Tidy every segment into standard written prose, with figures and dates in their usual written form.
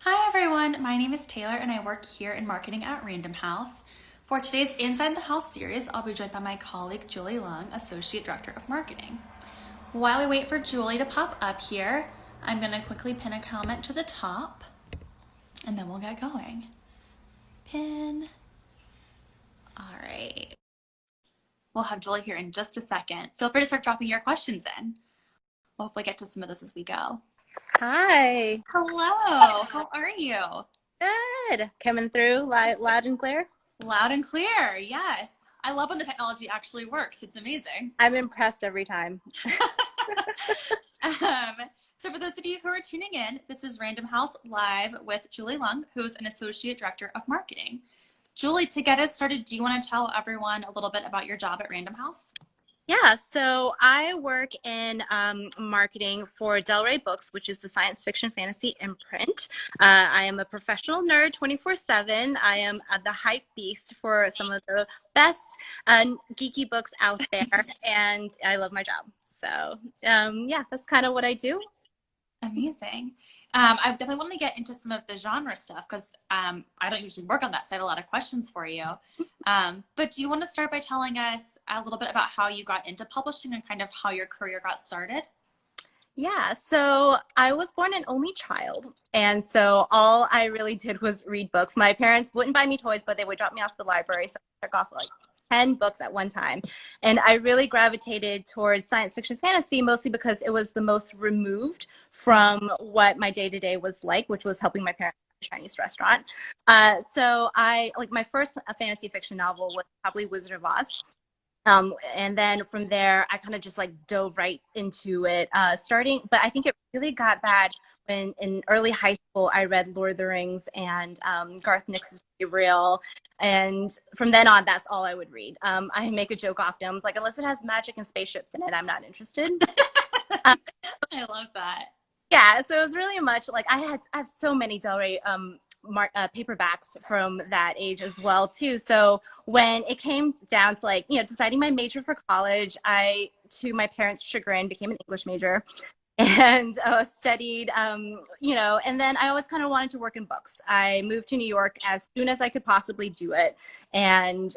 Hi everyone, my name is Taylor and I work here in marketing at Random House. For today's Inside the House series, I'll be joined by my colleague Julie Leung, Associate Director of Marketing. While we wait for Julie to pop up here, I'm going to quickly pin a comment to the top and then we'll get going. Pin. All right. We'll have Julie here in just a second. Feel free to start dropping your questions in. We'll hopefully get to some of this as we go. Hi. Hello, how are you? Good. Coming through loud and clear. Loud and clear, yes. I love when the technology actually works. It's amazing. I'm impressed every time. um, so for those of you who are tuning in, this is Random House Live with Julie Leung, who's an Associate Director of Marketing. Julie, to get us started, do you want to tell everyone a little bit about your job at Random House? Yeah, so I work in marketing for Del Rey Books, which is the science fiction fantasy imprint. I am a professional nerd 24/7. I am the hype beast for some of the best geeky books out there, and I love my job. So yeah, that's kind of what I do. Amazing. I definitely want to get into some of the genre stuff because I don't usually work on that, so I had a lot of questions for you. But do you want to start by telling us a little bit about how you got into publishing and kind of how your career got started? Yeah, so I was born an only child, and so all I really did was read books. My parents wouldn't buy me toys, but they would drop me off to the library, so I took off like 10 books at one time. And I really gravitated towards science fiction fantasy, mostly because it was the most removed from what my day-to-day was like, which was helping my parents at a Chinese restaurant. So I, like, my first fantasy fiction novel was probably Wizard of Oz. And then from there, I kind of just like dove right into it, but I think it really got bad when in early high school, I read Lord of the Rings and Garth Nix's Be Real. And from then on, that's all I would read. I make a joke often. I was like, unless it has magic and spaceships in it, I'm not interested. um, I love that. yeah, so it was really much like I have so many Del Rey paperbacks from that age as well too. So when it came down to like deciding my major for college, I, to my parents' chagrin, became an English major and studied and then I always kind of wanted to work in books. I moved to New York as soon as I could possibly do it, and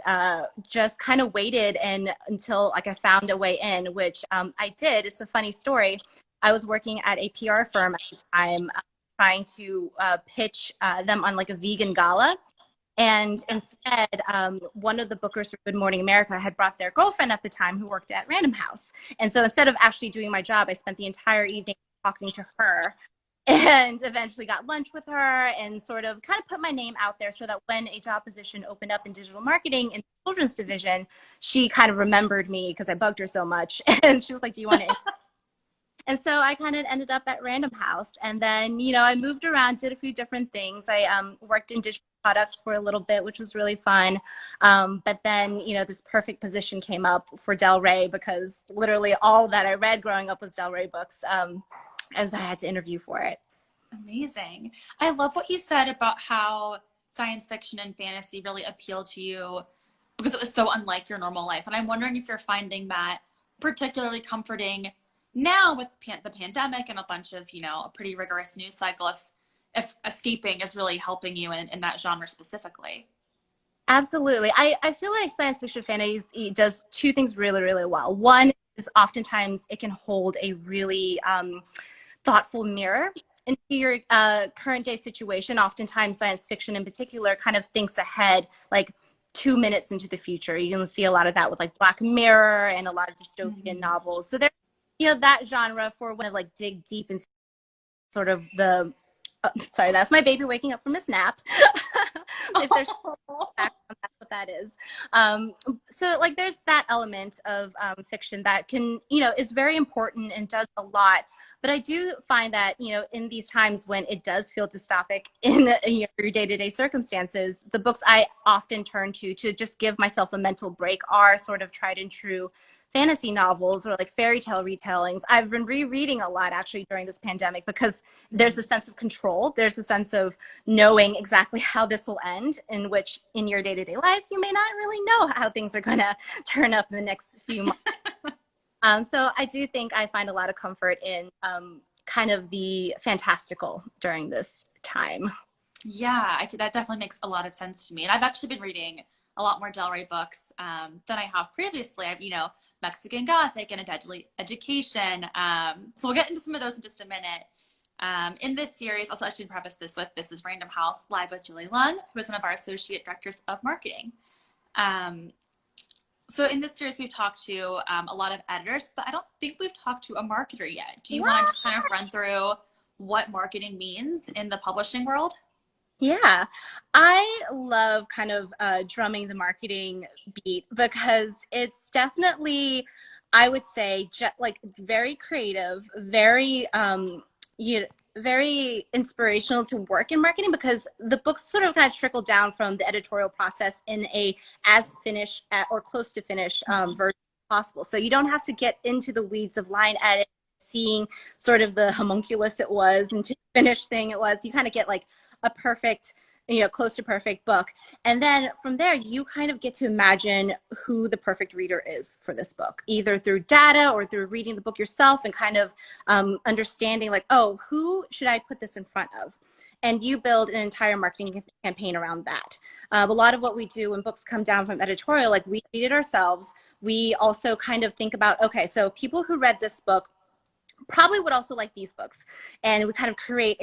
just kind of waited and until like I found a way in, which I did. It's a funny story. I was working at a PR firm at the time, trying to pitch them on like a vegan gala. And instead, one of the bookers for Good Morning America had brought their girlfriend at the time who worked at Random House. And so instead of actually doing my job, I spent the entire evening talking to her and eventually got lunch with her and sort of kind of put my name out there so that when a job position opened up in digital marketing in the children's division, she kind of remembered me because I bugged her so much. And she was like, do you want to? And so I kind of ended up at Random House. And then, I moved around, did a few different things. I worked in digital products for a little bit, which was really fun. But then, this perfect position came up for Del Rey because literally all that I read growing up was Del Rey books. And so I had to interview for it. Amazing. I love what you said about how science fiction and fantasy really appeal to you because it was so unlike your normal life. And I'm wondering if you're finding that particularly comforting now with the pandemic and a bunch of, a pretty rigorous news cycle, if escaping is really helping you in that genre specifically. Absolutely. I feel like science fiction fantasy does two things really, really well. One is oftentimes it can hold a really thoughtful mirror into your current day situation. Oftentimes science fiction in particular kind of thinks ahead, like 2 minutes into the future. You can see a lot of that with like Black Mirror and a lot of dystopian novels. So there's, that genre for when I like dig deep into sort of the, sorry, that's my baby waking up from a nap. If there's that's what that is. So like there's that element of fiction that can, is very important and does a lot. But I do find that, in these times when it does feel dystopic in your day-to-day circumstances, the books I often turn to just give myself a mental break are sort of tried and true fantasy novels or like fairy tale retellings. I've been rereading a lot actually during this pandemic because there's a sense of control. There's a sense of knowing exactly how this will end, in which in your day-to-day life, you may not really know how things are going to turn up in the next few months. So I do think I find a lot of comfort in kind of the fantastical during this time. Yeah, that definitely makes a lot of sense to me. And I've actually been reading a lot more Del Rey books than I have previously. I've, Mexican Gothic and A Deadly Education. So we'll get into some of those in just a minute. In this series, also I should preface this with, this is Random House Live with Julie Leung, who is one of our Associate Directors of Marketing. So in this series, we've talked to a lot of editors, but I don't think we've talked to a marketer yet. Do you want to just kind of run through what marketing means in the publishing world? Yeah, I love kind of drumming the marketing beat because it's definitely, I would say, like very creative, very very inspirational to work in marketing, because the books sort of kind of trickle down from the editorial process in a as finished or close to finished version possible. So you don't have to get into the weeds of line edit, seeing sort of the homunculus it was and to finished thing it was. You kind of get like a perfect, close to perfect book. And then from there, you kind of get to imagine who the perfect reader is for this book, either through data or through reading the book yourself and kind of understanding like, oh, who should I put this in front of? And you build an entire marketing campaign around that. A lot of what we do when books come down from editorial, like we read it ourselves. We also kind of think about, okay, so people who read this book probably would also like these books, and we kind of create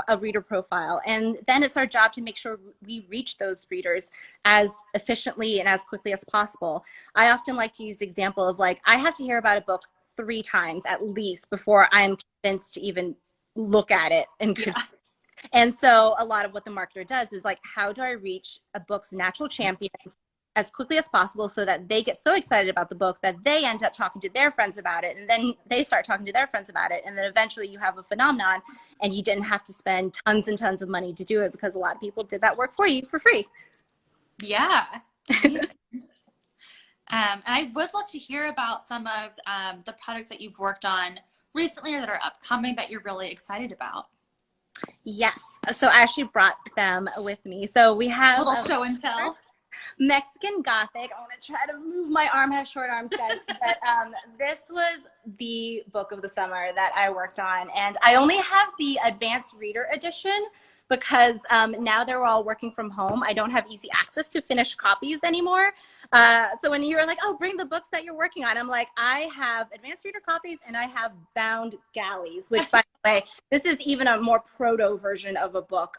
a reader profile, and then it's our job to make sure we reach those readers as efficiently and as quickly as possible. I often like to use the example of like, I have to hear about a book 3 times at least before I'm convinced to even look at it. And so a lot of what the marketer does is like, how do I reach a book's natural champions as quickly as possible so that they get so excited about the book that they end up talking to their friends about it, and then they start talking to their friends about it, and then eventually you have a phenomenon, and you didn't have to spend tons and tons of money to do it because a lot of people did that work for you for free. Yeah. And I would love to hear about some of the products that you've worked on recently or that are upcoming that you're really excited about. Yes. So I actually brought them with me. So we have a little show and tell. Mexican Gothic. I want to try to move my arm. I have short arms, guys. But this was the book of the summer that I worked on. And I only have the advanced reader edition because now they're all working from home. I don't have easy access to finished copies anymore. So when you were like, oh, bring the books that you're working on, I'm like, I have advanced reader copies and I have bound galleys, which, by the way, this is even a more proto version of a book.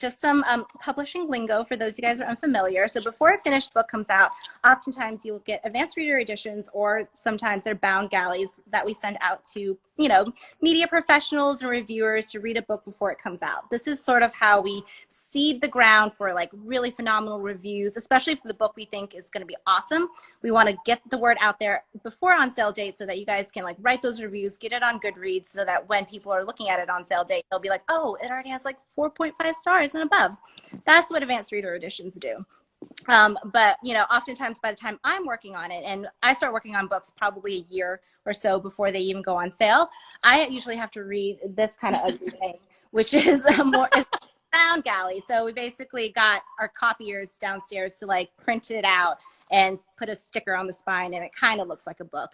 Just some publishing lingo for those of you guys who are unfamiliar. So before a finished book comes out, oftentimes you'll get advanced reader editions, or sometimes they're bound galleys that we send out to, media professionals and reviewers to read a book before it comes out. This is sort of how we seed the ground for like really phenomenal reviews, especially for the book we think is going to be awesome. We want to get the word out there before on sale date so that you guys can like write those reviews, get it on Goodreads, so that when people are looking at it on sale date, they'll be like, oh, it already has like 4.5 stars and above. That's what advanced reader editions do. But oftentimes by the time I'm working on it, and I start working on books probably a year or so before they even go on sale, I usually have to read this kind of ugly thing, which is it's bound galley. So we basically got our copiers downstairs to like print it out and put a sticker on the spine, and it kind of looks like a book.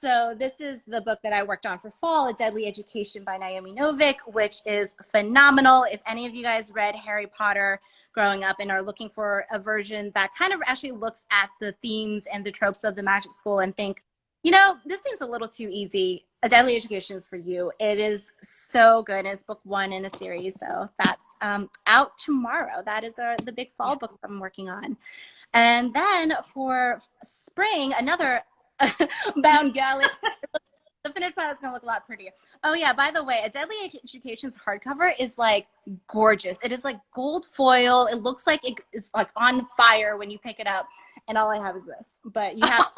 So this is the book that I worked on for fall, A Deadly Education by Naomi Novik, which is phenomenal. If any of you guys read Harry Potter growing up and are looking for a version that kind of actually looks at the themes and the tropes of the magic school and think, this seems a little too easy, A Deadly Education is for you. It is so good. It's book 1 in a series. So that's out tomorrow. That is the big fall book I'm working on. And then for spring, another bound galley. The finished product is going to look a lot prettier. Oh yeah, by the way, A Deadly Education's hardcover is like gorgeous. It is like gold foil. It looks like it's like on fire when you pick it up. And all I have is this. But you have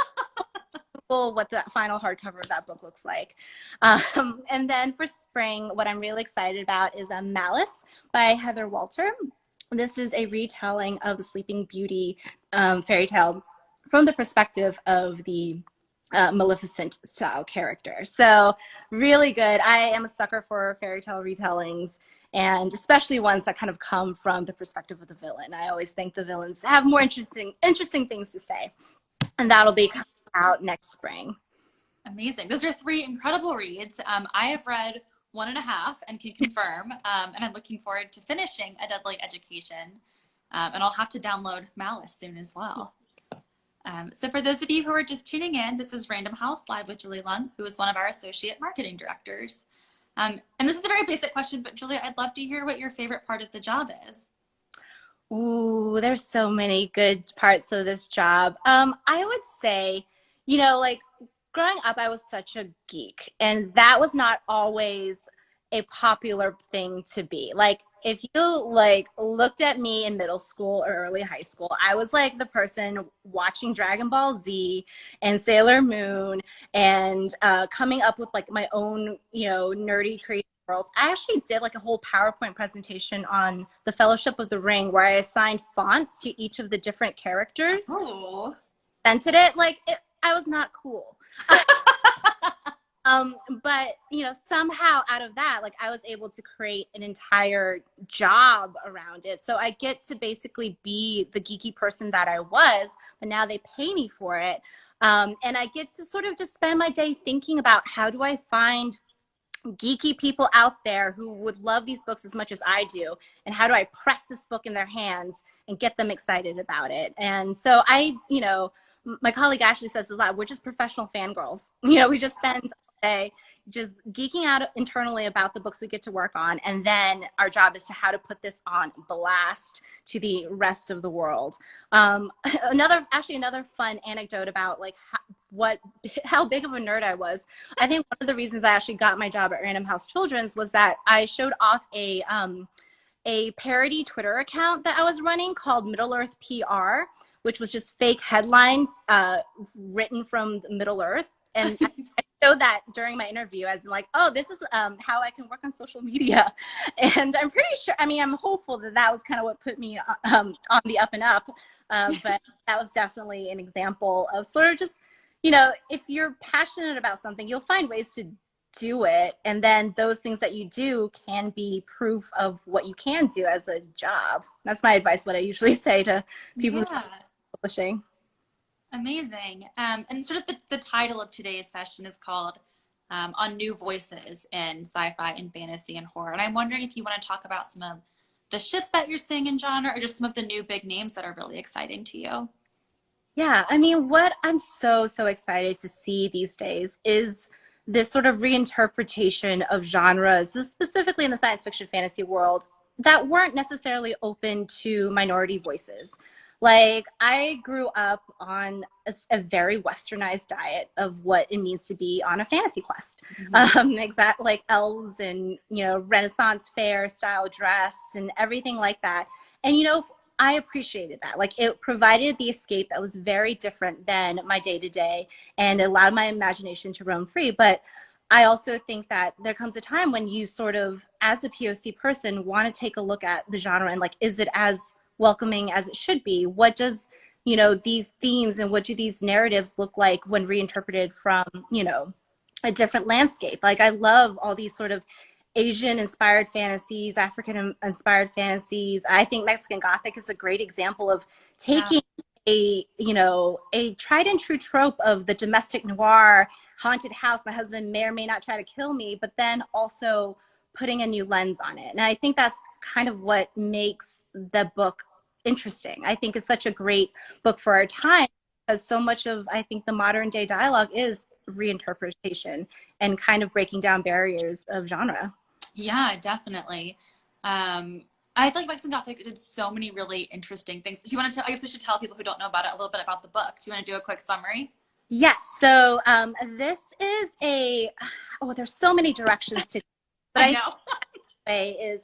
what the final hardcover of that book looks like. And then for spring, what I'm really excited about is Malice by Heather Walter. This is a retelling of the Sleeping Beauty fairy tale from the perspective of the Maleficent style character. So really good. I am a sucker for fairy tale retellings, and especially ones that kind of come from the perspective of the villain. I always think the villains have more interesting things to say. And that'll be coming out next spring. Amazing. Those are three incredible reads. I have read one and a half and can confirm, and I'm looking forward to finishing A Deadly Education. And I'll have to download Malice soon as well. So for those of you who are just tuning in, this is Random House Live with Julie Leung, who is one of our associate marketing directors. And this is a very basic question, but Julie, I'd love to hear what your favorite part of the job is. Ooh, there's so many good parts of this job. I would say, like growing up, I was such a geek, and that was not always a popular thing to be. Like, if you like looked at me in middle school or early high school, I was like the person watching Dragon Ball Z and Sailor Moon and coming up with like my own, nerdy creative worlds. I actually did like a whole PowerPoint presentation on the Fellowship of the Ring where I assigned fonts to each of the different characters. Oh. Presented it like I was not cool. But somehow out of that, like I was able to create an entire job around it. So I get to basically be the geeky person that I was, but now they pay me for it. And I get to sort of just spend my day thinking about how do I find geeky people out there who would love these books as much as I do, and how do I press this book in their hands and get them excited about it. And so my colleague Ashley says a lot, we're just professional fangirls. We just spend all day just geeking out internally about the books we get to work on, and then our job is to how to put this on blast to the rest of the world. Another fun anecdote about like how big of a nerd I was. I think one of the reasons I actually got my job at Random House Children's was that I showed off a parody Twitter account that I was running called Middle Earth PR, which was just fake headlines written from Middle Earth. And I showed that during my interview as like, oh, this is how I can work on social media. And I'm pretty sure, I'm hopeful that was kind of what put me on the up and up. But that was definitely an example of sort of just, if you're passionate about something, you'll find ways to do it. And then those things that you do can be proof of what you can do as a job. That's my advice, what I usually say to people publishing. Amazing. And sort of the title of today's session is called On New Voices in Sci-Fi and Fantasy and Horror. And I'm wondering if you want to talk about some of the shifts that you're seeing in genre, or just some of the new big names that are really exciting to you. Yeah, what I'm so excited to see these days is this sort of reinterpretation of genres, specifically in the science fiction fantasy world, that weren't necessarily open to minority voices. Like, I grew up on a very westernized diet of what it means to be on a fantasy quest. Mm-hmm. Like elves and, Renaissance fair style dress and everything like that. And, I appreciated that. Like, it provided the escape that was very different than my day-to-day and allowed my imagination to roam free. But I also think that there comes a time when you sort of, as a POC person, want to take a look at the genre and like, is it as welcoming as it should be? What does, these themes and what do these narratives look like when reinterpreted from, a different landscape? Like, I love all these sort of Asian-inspired fantasies, African-inspired fantasies. I think Mexican Gothic is a great example of taking a tried and true trope of the domestic noir, haunted house, my husband may or may not try to kill me, but then also putting a new lens on it. And I think that's kind of what makes the book interesting. I think it's such a great book for our time, because so much of, I think, the modern day dialogue is reinterpretation and kind of breaking down barriers of genre. Yeah, definitely. I feel like Mexican Gothic did so many really interesting things. Do you want to I guess we should tell people who don't know about it a little bit about the book. Do you want to do a quick summary? Yes. So this is there's so many directions to, but I know.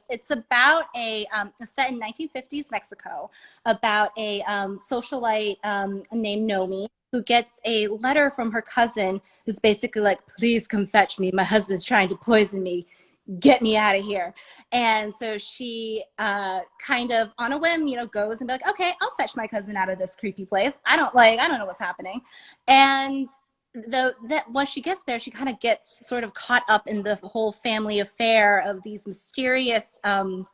It's about set in 1950s Mexico, about a socialite named Nomi, who gets a letter from her cousin who's basically like, please come fetch me. My husband's trying to poison me. Get me out of here. And so she kind of on a whim, goes and be like, okay, I'll fetch my cousin out of this creepy place. I don't know what's happening. And that once she gets there, she kind of gets sort of caught up in the whole family affair of these mysterious, owners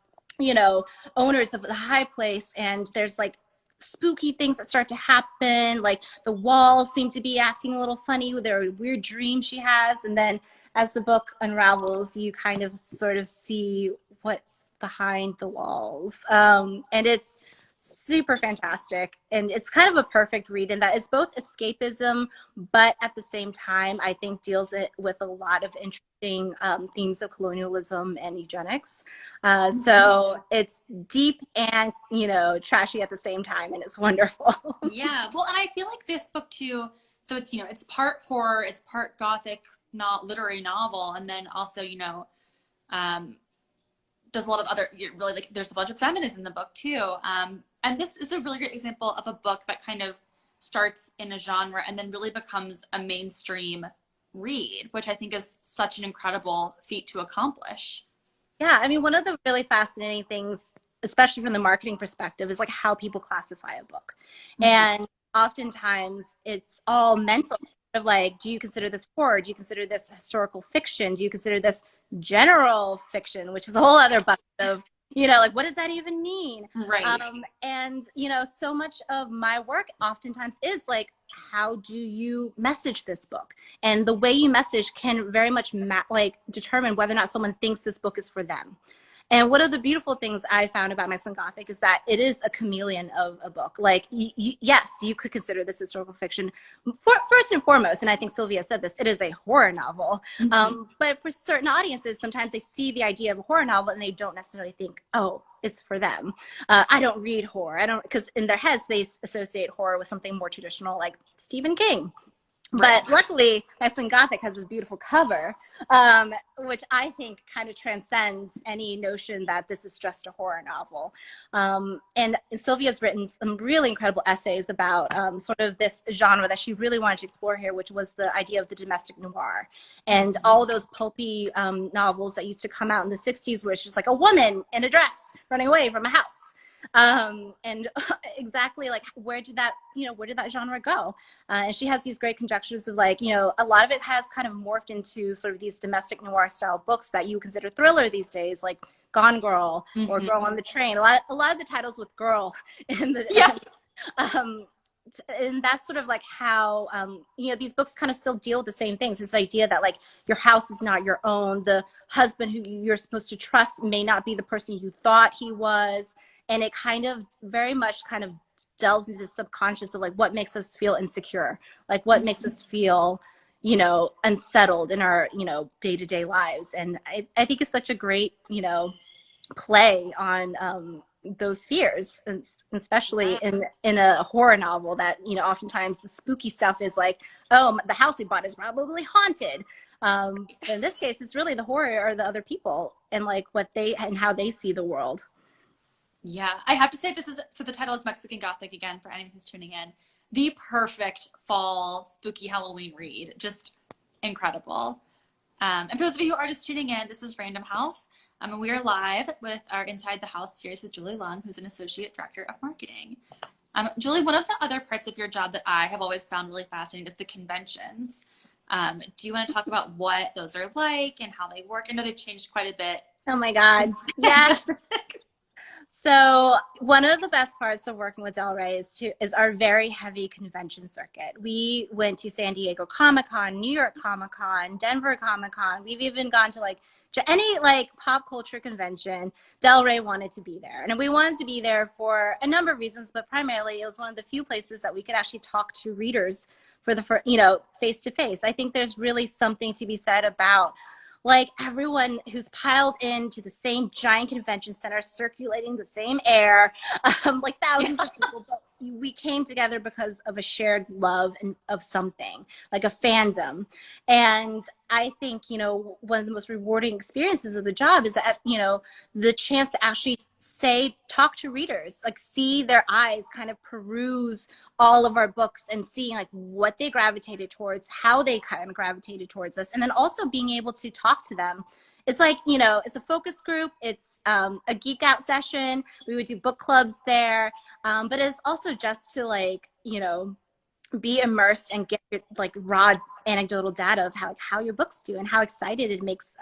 of the high place. And there's like spooky things that start to happen. Like the walls seem to be acting a little funny. There are weird dreams she has. And then as the book unravels, you kind of sort of see what's behind the walls. And it's super fantastic. And it's kind of a perfect read in that it's both escapism, but at the same time, I think deals it with a lot of interesting themes of colonialism and eugenics. So it's deep and, you know, trashy at the same time, and it's wonderful. Yeah, well, and I feel like this book too, so it's, you know, it's part horror, it's part gothic, not literary novel, and then also, you know, does a lot of other, really, like, there's a bunch of feminism in the book too. And this is a really great example of a book that kind of starts in a genre and then really becomes a mainstream read, which I think is such an incredible feat to accomplish. Yeah, I mean, one of the really fascinating things, especially from the marketing perspective, is like how people classify a book. Mm-hmm. And oftentimes it's all mental, of like, do you consider this horror? Do you consider this historical fiction? Do you consider this general fiction, which is a whole other bucket of, you know, like, what does that even mean? Right. And, you know, so much of my work oftentimes is like, how do you message this book? And the way you message can very much determine whether or not someone thinks this book is for them. And one of the beautiful things I found about My Son Gothic is that it is a chameleon of a book. Like, yes, you could consider this historical fiction first and foremost, and I think Sylvia said this, it is a horror novel. Mm-hmm. But for certain audiences, sometimes they see the idea of a horror novel and they don't necessarily think, oh, it's for them. I don't read horror. Because in their heads, they associate horror with something more traditional like Stephen King. Right. But luckily, My Son Gothic has this beautiful cover, which I think kind of transcends any notion that this is just a horror novel. And Sylvia's written some really incredible essays about sort of this genre that she really wanted to explore here, which was the idea of the domestic noir. And all those pulpy novels that used to come out in the 60s where it's just like a woman in a dress running away from a house. And exactly like where did that genre go? And she has these great conjectures of like, you know, a lot of it has kind of morphed into sort of these domestic noir style books that you consider thriller these days, like Gone Girl or Girl on the Train. A lot of the titles with girl in the and that's sort of like how you know, these books kind of still deal with the same things, this idea that like your house is not your own, the husband who you're supposed to trust may not be the person you thought he was. And it kind of very much kind of delves into the subconscious of like what makes us feel insecure, like what makes us feel, you know, unsettled in our, you know, day-to-day lives. And I think it's such a great, you know, play on those fears, and especially in a horror novel that, you know, oftentimes the spooky stuff is like, oh, the house we bought is probably haunted. In this case, it's really the horror or the other people and like what they and how they see the world. Yeah, I have to say so the title is Mexican Gothic, again, for anyone who's tuning in. The perfect fall spooky Halloween read. Just incredible. And for those of you who are just tuning in, this is Random House. And we are live with our Inside the House series with Julie Leung, who's an Associate Director of Marketing. Julie, one of the other parts of your job that I have always found really fascinating is the conventions. Do you want to talk about what those are like and how they work? I know they've changed quite a bit. Oh my God. Yes. So one of the best parts of working with Del Rey is our very heavy convention circuit. We went to San Diego Comic-Con, New York Comic-Con, Denver Comic-Con. We've even gone to like any like pop culture convention. Del Rey wanted to be there. And we wanted to be there for a number of reasons, but primarily it was one of the few places that we could actually talk to readers you know, face to face. I think there's really something to be said about like everyone who's piled into the same giant convention center, circulating the same air, like thousands of people. But we came together because of a shared love of something, like a fandom. And I think, you know, one of the most rewarding experiences of the job is that, you know, the chance to actually talk to readers, like see their eyes kind of peruse all of our books and seeing like what they gravitated towards, how they kind of gravitated towards us. And then also being able to talk to them. It's like, you know, it's a focus group. It's a geek out session. We would do book clubs there. But it's also just to like, you know, be immersed and get like raw anecdotal data of how your books do and how excited it makes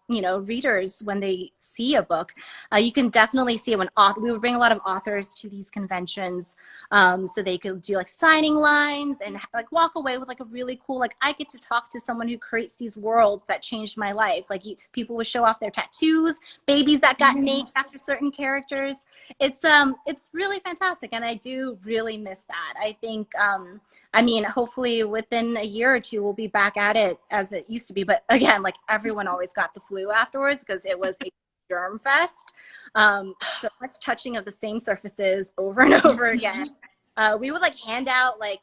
readers when they see a book. You can definitely see it when we would bring a lot of authors to these conventions, so they could do like signing lines and like walk away with like a really cool, like, I get to talk to someone who creates these worlds that changed my life. Like people would show off their tattoos, babies that got named after certain characters. It's really fantastic, and I do really miss that. I think hopefully within a year or two we'll be back at it as it used to be, but again, like, everyone always got the flu afterwards because it was a germ fest. So much touching of the same surfaces over and over again. We would like hand out like,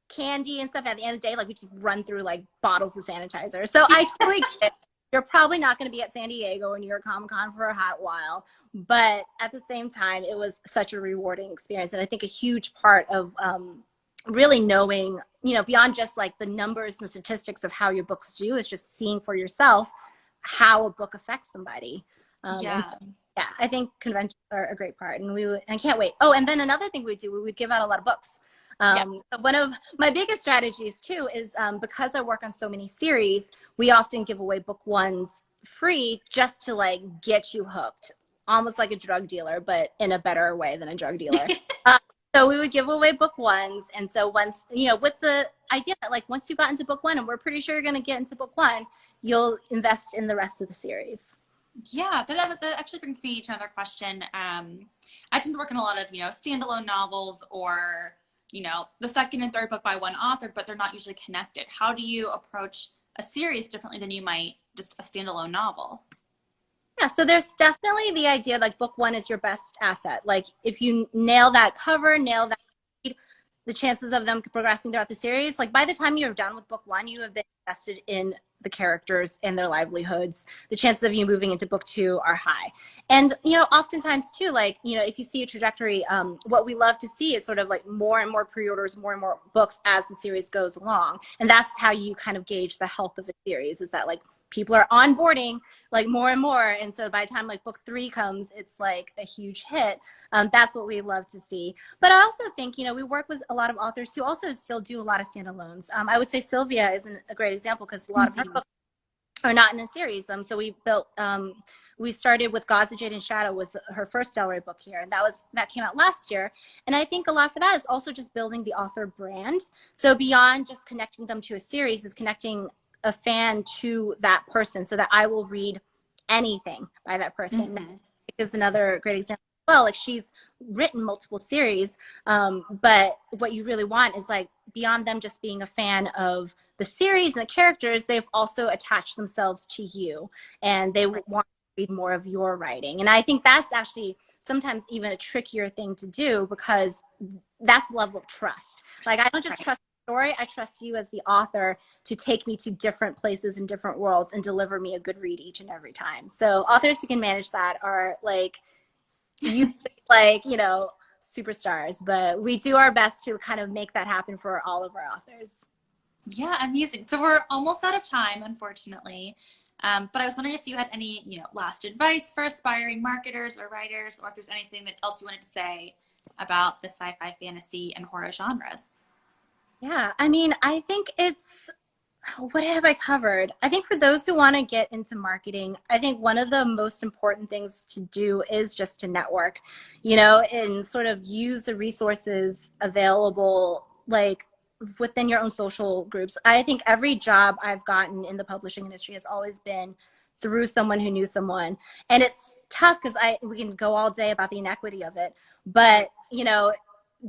candy and stuff at the end of the day. Like, we just run through like bottles of sanitizer. So I totally get it. You're probably not going to be at San Diego or New York Comic Con for a hot while, but at the same time, it was such a rewarding experience. And I think a huge part of really knowing, beyond just like the numbers and the statistics of how your books do, is just seeing for yourself how a book affects somebody. Yeah, I think conventions are a great part, and I can't wait. Oh, and then another thing we would give out a lot of books. So one of my biggest strategies too is because I work on so many series, we often give away book ones free just to like get you hooked, almost like a drug dealer, but in a better way than a drug dealer. So we would give away book ones. And so once, with the idea that like once you got into book one, and we're pretty sure you're going to get into book one, you'll invest in the rest of the series. Yeah, but that actually brings me to another question. I tend to work on a lot of, standalone novels, or, the second and third book by one author, but they're not usually connected. How do you approach a series differently than you might just a standalone novel? Yeah, so there's definitely the idea like book one is your best asset. Like if you nail that cover, nail that read, the chances of them progressing throughout the series, like by the time you're done with book one, you have been invested in the characters and their livelihoods. The chances of you moving into book two are high. And, oftentimes too, like, if you see a trajectory, what we love to see is sort of like more and more pre-orders, more and more books as the series goes along. And that's how you kind of gauge the health of a series, is that like people are onboarding like more and more. And so by the time like book three comes, it's like a huge hit. That's what we love to see. But I also think, we work with a lot of authors who also still do a lot of standalones. I would say Sylvia is a great example because a lot of her books are not in a series. So we started with Gaza, Jade, and Shadow was her first Del Rey book here. And that came out last year. And I think a lot for that is also just building the author brand. So beyond just connecting them to a series is connecting a fan to that person so that I will read anything by that person. Mm-hmm. Is another great example. Well, like she's written multiple series, but what you really want is like beyond them just being a fan of the series and the characters, they've also attached themselves to you, and they want to read more of your writing. And I think that's actually sometimes even a trickier thing to do, because that's the level of trust. Like I don't just trust the story, I trust you as the author to take me to different places and different worlds and deliver me a good read each and every time. So authors who can manage that are like superstars, but we do our best to kind of make that happen for all of our authors. Yeah, amazing. So we're almost out of time, unfortunately. But I was wondering if you had any, last advice for aspiring marketers or writers, or if there's anything else you wanted to say about the sci-fi, fantasy, and horror genres. Yeah, I think what have I covered? I think for those who want to get into marketing, I think one of the most important things to do is just to network, and sort of use the resources available, like within your own social groups. I think every job I've gotten in the publishing industry has always been through someone who knew someone. And it's tough because we can go all day about the inequity of it, but,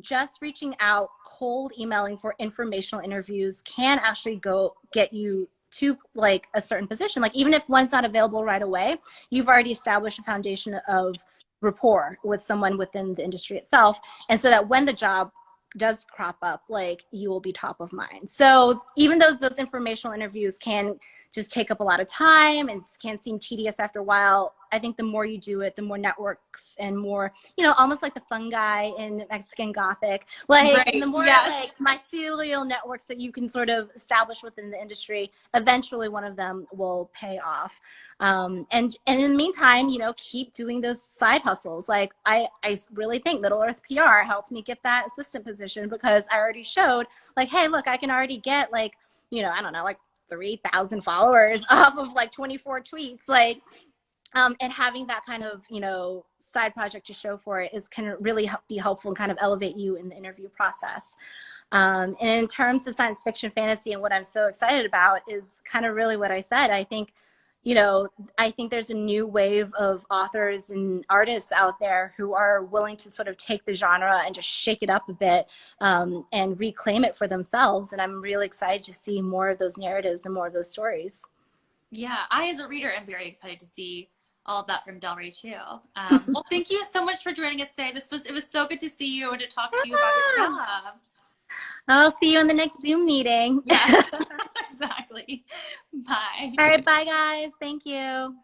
just reaching out, cold emailing for informational interviews can actually go get you to like a certain position. Like even if one's not available right away, you've already established a foundation of rapport with someone within the industry itself. And so that when the job does crop up, like you will be top of mind. So even those informational interviews can just take up a lot of time and can seem tedious after a while. I think the more you do it, the more networks and more, almost like the fungi in Mexican Gothic, like right. The more like mycelial networks that you can sort of establish within the industry, eventually one of them will pay off. And in the meantime, keep doing those side hustles. Like I really think Middle Earth PR helped me get that assistant position because I already showed like, hey, look, I can already get like, I don't know, like 3,000 followers off of like 24 tweets, like, and having that kind of, side project to show for it can really be helpful and kind of elevate you in the interview process. And in terms of science fiction, fantasy, and what I'm so excited about is kind of really what I said. I think, I think there's a new wave of authors and artists out there who are willing to sort of take the genre and just shake it up a bit, and reclaim it for themselves. And I'm really excited to see more of those narratives and more of those stories. Yeah, I as a reader am very excited to see all of that from Del Rey too. Well, thank you so much for joining us today. It was so good to see you and to talk to you about your job. I'll see you in the next Zoom meeting. Yeah, exactly. Bye. All right, bye guys. Thank you.